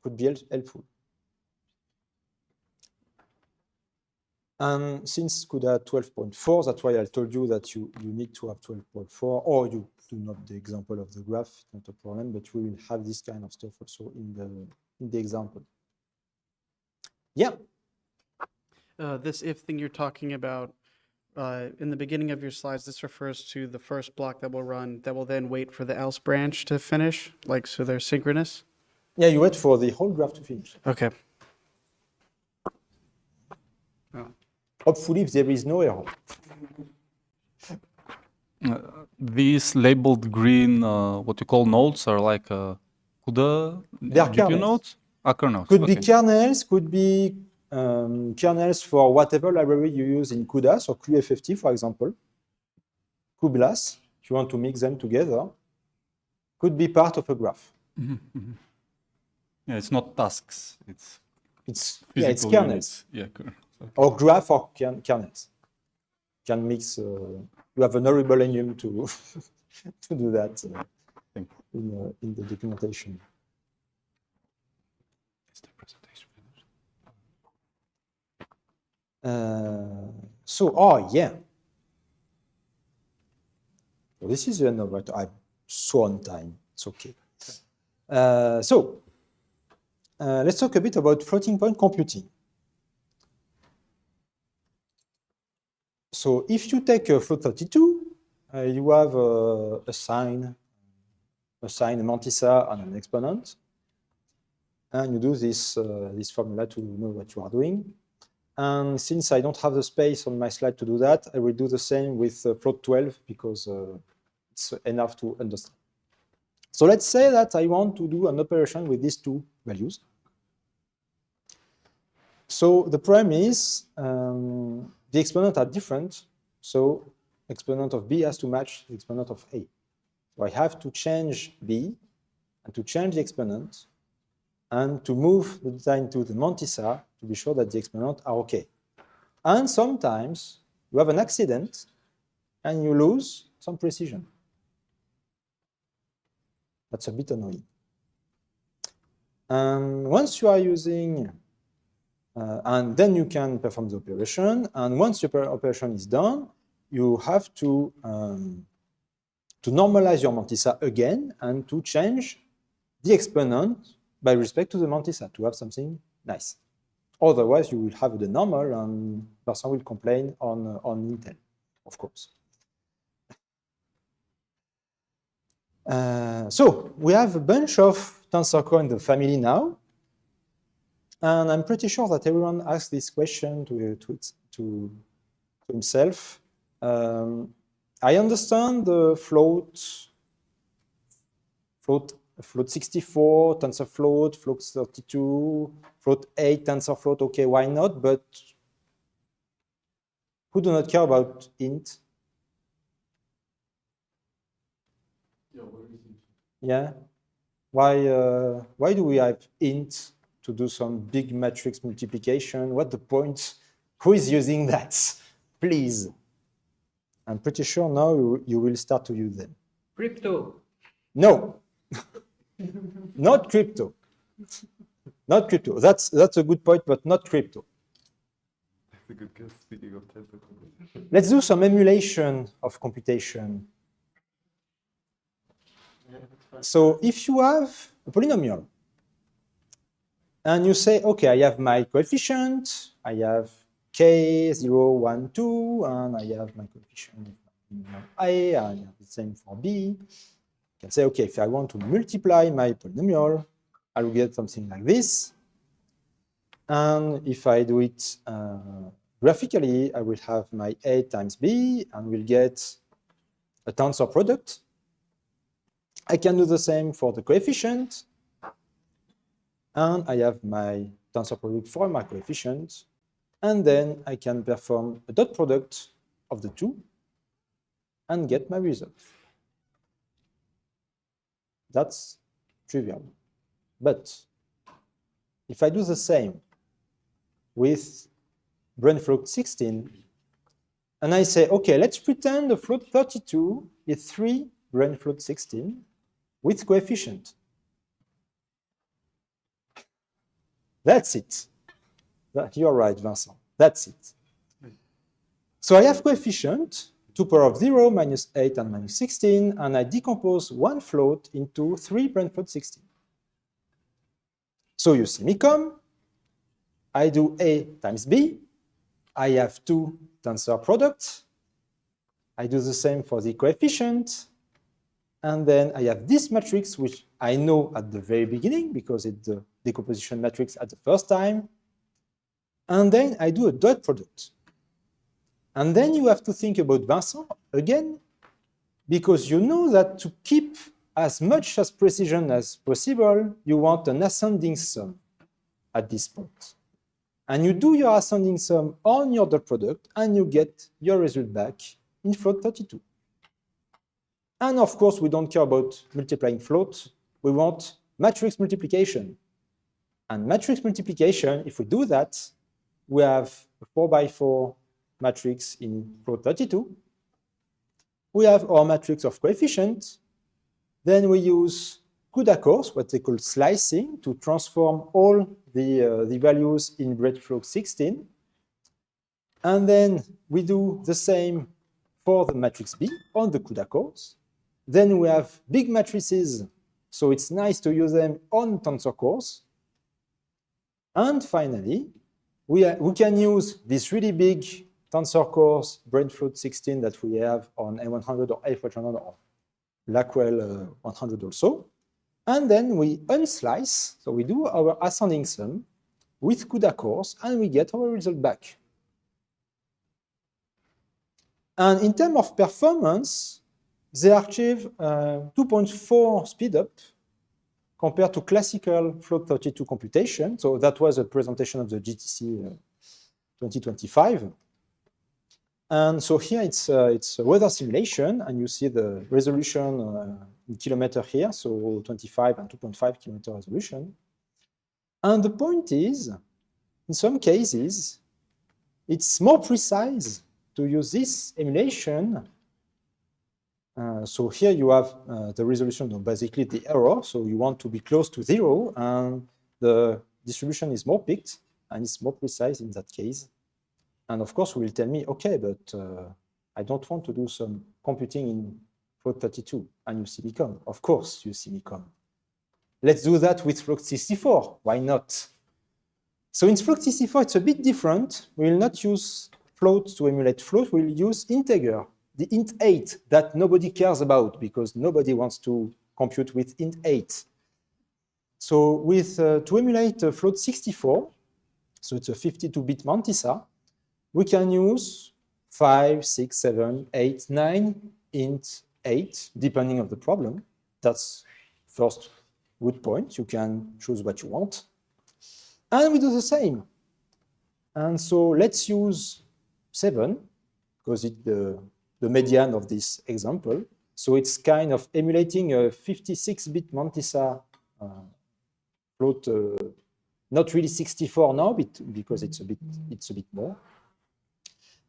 could be helpful. And since CUDA 12.4, that's why I told you that you need to have 12.4, or you do not the example of the graph, not a problem, but we will have this kind of stuff also in the example. Yeah. This if thing you're talking about, in the beginning of your slides, this refers to the first block that will run, that will then wait for the else branch to finish, like, so they're synchronous? Yeah, you wait for the whole graph to finish. Okay. Hopefully, if there is no error. These labeled green, what you call nodes, are like CUDA They are GPU kernels. nodes? Kernels. Could be okay. kernels, could be kernels for whatever library you use in CUDA, so QFFT, for example, QBLAS, if you want to mix them together, could be part of a graph. Yeah, it's not tasks. It's It's kernels. units. Yeah, kernels. Okay. Or graph or kernels. Can mix. You have an horrible enum to to do that in the documentation. Is the presentation finished? Oh yeah. Well, this is the end of it. I'm so on time. It's okay. Let's talk a bit about floating point computing. So if you take a float 32, you have a sign, a mantissa, and an exponent, and you do this formula to know what you are doing. And since I don't have the space on my slide to do that, I will do the same with float 12 because it's enough to understand. So let's say that I want to do an operation with these two values. So the problem is the exponents are different. So exponent of B has to match the exponent of A. So I have to change B and to change the exponent and to move the data into the mantissa to be sure that the exponents are okay. And sometimes you have an accident and you lose some precision. That's a bit annoying. And once you are using, and then you can perform the operation. And once your operation is done, you have to normalize your mantissa again and to change the exponent by respect to the mantissa to have something nice. Otherwise, you will have the normal and person will complain on Intel, of course. So we have a bunch of tensor core in the family now. And I'm pretty sure that everyone asked this question to himself. I understand the float 64, TensorFloat, float 32, float 8, TensorFloat. Okay, why not? But who do not care about int? Yeah. Why do we have int to do some big matrix multiplication? What's the point? Who is using that? Please. I'm pretty sure now you will start to use them. Crypto. No. Not crypto. Not crypto. That's a good point, but not crypto. That's a good guess, speaking of tensor computation. Let's do some emulation of computation. So if you have a polynomial, and you say, okay, I have my coefficient, I have k, 0, 1, 2, and I have my coefficient A, and I have the same for B. I can say, okay, if I want to multiply my polynomial, I will get something like this. And if I do it graphically, I will have my A times B, and we'll get a tensor product. I can do the same for the coefficient. and I have my tensor product for my coefficient, and then I can perform a dot product of the two and get my result. That's trivial. But if I do the same with brain float 16, and I say, okay, let's pretend the float 32 is 3 brain float 16 with coefficient. That's it. You're right, Vincent. That's it. So I have coefficient 2 power of 0, minus 8, and minus 16, and I decompose one float into 3 brain float 16. So you see me come. I do A times B. I have 2 tensor products. I do the same for the coefficient. And then I have this matrix, which I know at the very beginning because it's the decomposition matrix at the first time. And then I do a dot product. And then you have to think about Vincent again, because you know that to keep as much as precision as possible, you want an ascending sum at this point. And you do your ascending sum on your dot product, and you get your result back in float 32. And of course, we don't care about multiplying float. We want matrix multiplication. And matrix multiplication, if we do that, we have a 4x4 matrix in float 32. We have our matrix of coefficient. Then we use CUDA course, what they call slicing, to transform all the values in brain float 16. And then we do the same for the matrix B on the CUDA course. Then we have big matrices, so it's nice to use them on tensor cores. And finally, we can use this really big tensor cores brain float 16 that we have on A100 or A500 or Blackwell 100 also. And then we unslice, so we do our ascending sum with CUDA cores, and we get our result back. And in terms of performance, they achieve 2.4 speed up compared to classical float 32 computation. So that was a presentation of the GTC 2025. And so here it's a weather simulation, and you see the resolution in kilometer here, so 25 and 2.5 kilometer resolution. And the point is, in some cases, it's more precise to use this emulation. So here you have the resolution of basically the error. So you want to be close to 0, and the distribution is more peaked, and it's more precise in that case. And of course, you will tell me, okay, but I don't want to do some computing in float 32. And you see me come. Of course, you see me come. Let's do that with float 64. Why not? So in float 64, it's a bit different. We will not use float to emulate float. We'll use integer, the int 8 that nobody cares about because nobody wants to compute with int 8. So with to emulate float 64, so it's a 52-bit mantissa, we can use 5, 6, 7, 8, 9, int 8, depending on the problem. That's first good point. You can choose what you want. And we do the same. And so let's use 7, because it's the median of this example. So it's kind of emulating a 56-bit mantissa float, not really 64 now, because it's a bit more.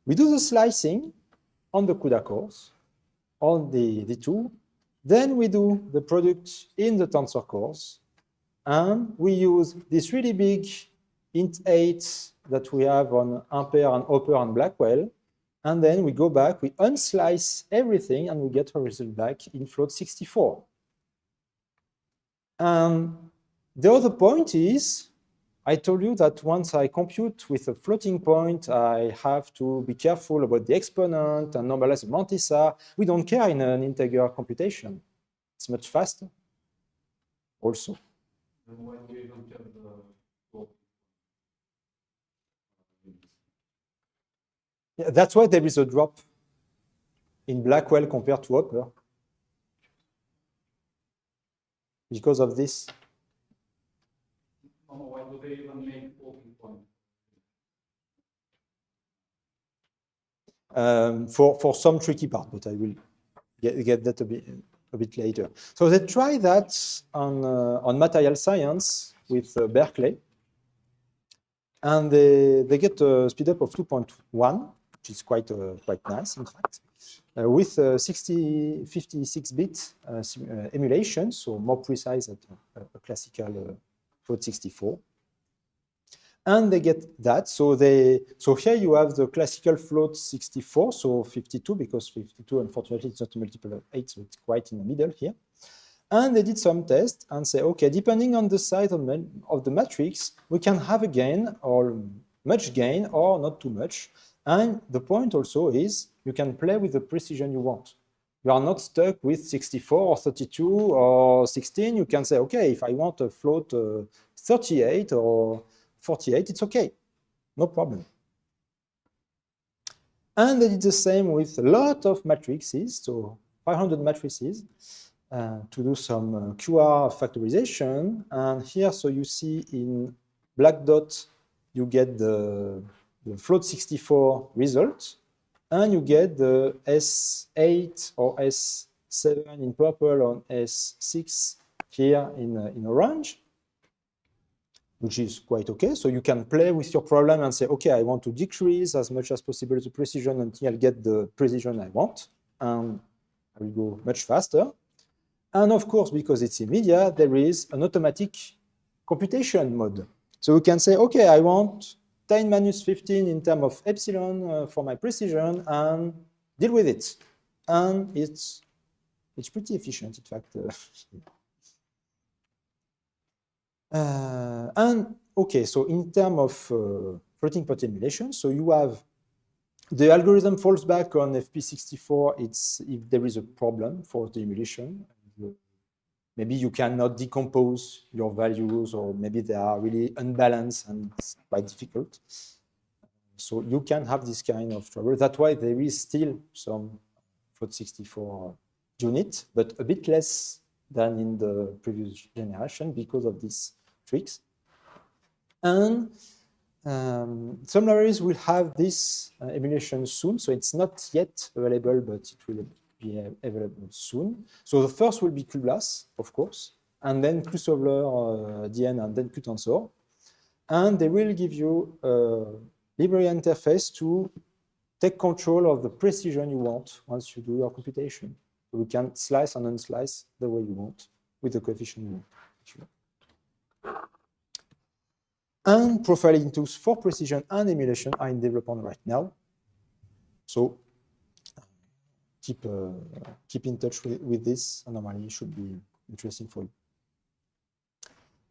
We do the slicing on the CUDA cores, on the two. Then we do the product in the tensor cores. And we use this really big int 8 that we have on Ampere and Hopper and Blackwell. And then we go back, we unslice everything, and we get a result back in float 64. The other point is, I told you that once I compute with a floating point, I have to be careful about the exponent and normalize the mantissa. We don't care in an integer computation. It's much faster also. Yeah, that's why there is a drop in Blackwell compared to Hopper. Because of this. Why do they even make floating point? For some tricky part, but I will get that a bit later. So they try that on material science with Berkeley, and they get a speed up of 2.1, which is quite nice, in fact, with 56-bit emulation, so more precise than a classical float 64. And they get that. So here you have the classical float 64, so 52, because 52, unfortunately, it's not a multiple of 8, so it's quite in the middle here. And they did some tests and say, okay, depending on the size of the matrix, we can have a gain or much gain or not too much. And the point also is you can play with the precision you want. You are not stuck with 64 or 32 or 16. You can say, okay, if I want a float 38 or 48, it's okay, no problem. And they did the same with a lot of matrices, so 500 matrices, to do some QR factorization. And here, so you see in black dot, you get the float 64 result, and you get the S8 or S7 in purple on S6 here in orange, which is quite okay. So you can play with your problem and say, okay, I want to decrease as much as possible the precision until I get the precision I want, and I will go much faster. And of course, because it's immediate, there is an automatic computation mode. So you can say, okay, I want 10 minus 15 in terms of epsilon for my precision, and deal with it. And it's pretty efficient, in fact. And okay, so in terms of floating point emulation, so you have the algorithm falls back on FP64. It's if there is a problem for the emulation. Maybe you cannot decompose your values, or maybe they are really unbalanced and it's quite difficult. So you can have this kind of trouble. That's why there is still some float 64 unit, but a bit less than in the previous generation because of these tricks. And some libraries will have this emulation soon, so it's not yet available, but it will be available soon. So the first will be QGlass, of course, and then QSolver, DN, and then QTensor. And they will give you a library interface to take control of the precision you want once you do your computation. So you can slice and unslice the way you want with the coefficient you want. And profiling tools for precision and emulation are in development right now. So keep in touch with this, and normally it should be interesting for you.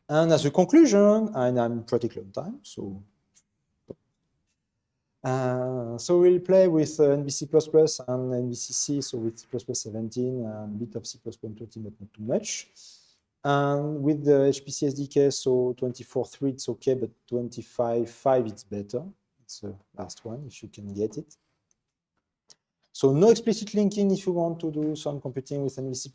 And as a conclusion, and I'm pretty close on time, so we'll play with NVC++ and NVCC, so with C++17 and a bit of C++20, but not too much. And with the HPC SDK, so 24.3 it's okay, but 25.5 it's better. It's the last one if you can get it. So no explicit linking if you want to do some computing with NVC++.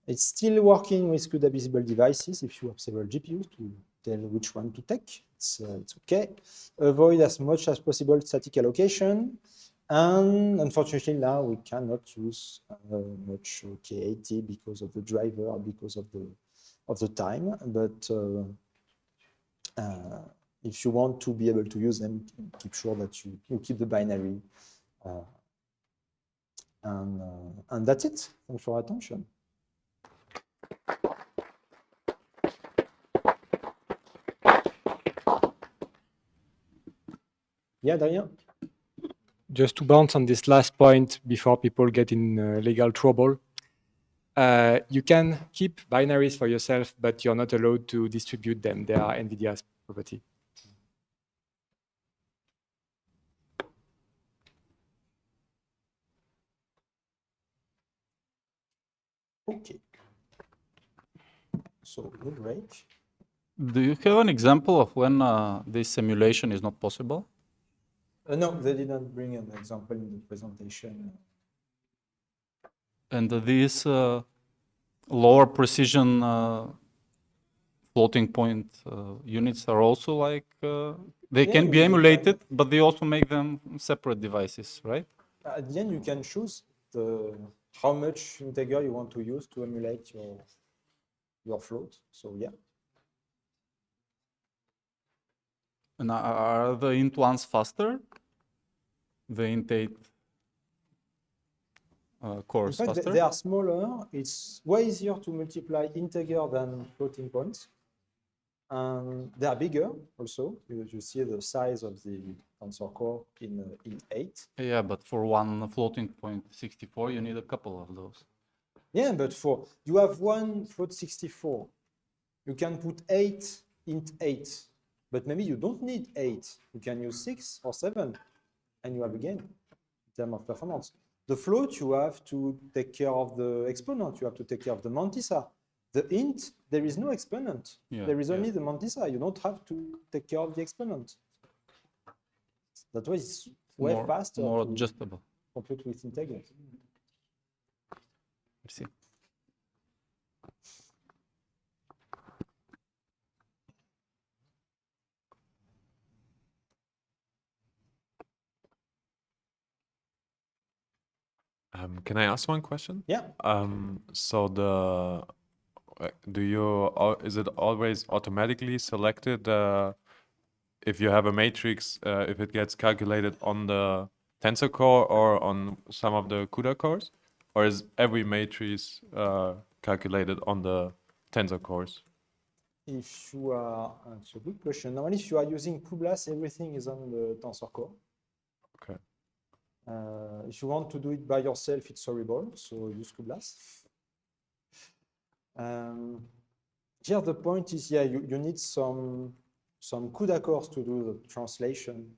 It's still working with CUDA visible devices if you have several GPUs to tell which one to take. It's okay. Avoid as much as possible static allocation. And unfortunately, now we cannot use much K80 because of the driver, because of the time. But if you want to be able to use them, keep sure that you keep the binary. And that's it. Thanks for your attention. Yeah, Darien? Just to bounce on this last point before people get in legal trouble, you can keep binaries for yourself, but you're not allowed to distribute them. They are NVIDIA's property. Okay. So good break. Do you have an example of when this simulation is not possible? No, they didn't bring an example in the presentation. And this lower precision floating point units are also like they can be you emulated, but they also make them separate devices, right? At the end, you can choose how much integer you want to use to emulate your float. So yeah. And are the int ones faster? The int 8 In cores fact, faster? they are smaller. It's way easier to multiply integer than floating points. They are bigger also. You see the size of the tensor core in 8. Yeah, but for one floating point 64, you need a couple of those. Yeah, but you have one float 64. You can put 8 int 8, but maybe you don't need 8. You can use 6 or 7, and you have a gain in terms of performance. The float, you have to take care of the exponent. You have to take care of the mantissa. The int, there is no exponent. Yeah, There is only yeah. the mantissa. You don't have to take care of the exponent. That way it's way faster More to adjustable. compute with integer. Merci. Can I ask one question? Yeah. So is it always automatically selected if you have a matrix, if it gets calculated on the tensor core or on some of the CUDA cores, or is every matrix calculated on the tensor cores? If you are, it's a good question. Normally, if you are using cuBLAS, everything is on the tensor core. Okay. If you want to do it by yourself, it's horrible, so use cuBLAS. Here, the point is, yeah, you need some CUDA cores to do the translation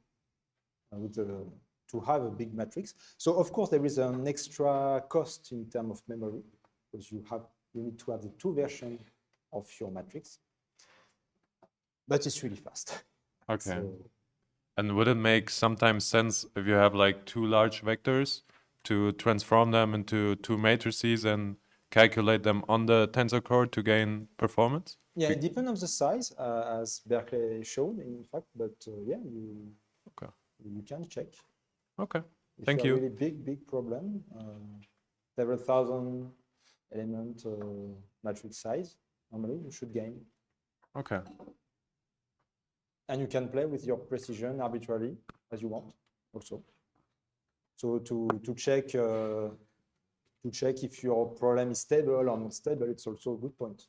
to have a big matrix. So, of course, there is an extra cost in terms of memory because you need to have the 2 versions of your matrix. But it's really fast. Okay. So, and would it make sometimes sense if you have like 2 large vectors to transform them into 2 matrices and calculate them on the tensor core to gain performance? yeah, it depends on the size, as Berkeley showed, in fact. But yeah, you can check. Okay. If Thank you you. have really big problem, several thousand element matrix size, normally you should gain. Okay. And you can play with your precision arbitrarily as you want also. So to check if your problem is stable or not stable, it's also a good point.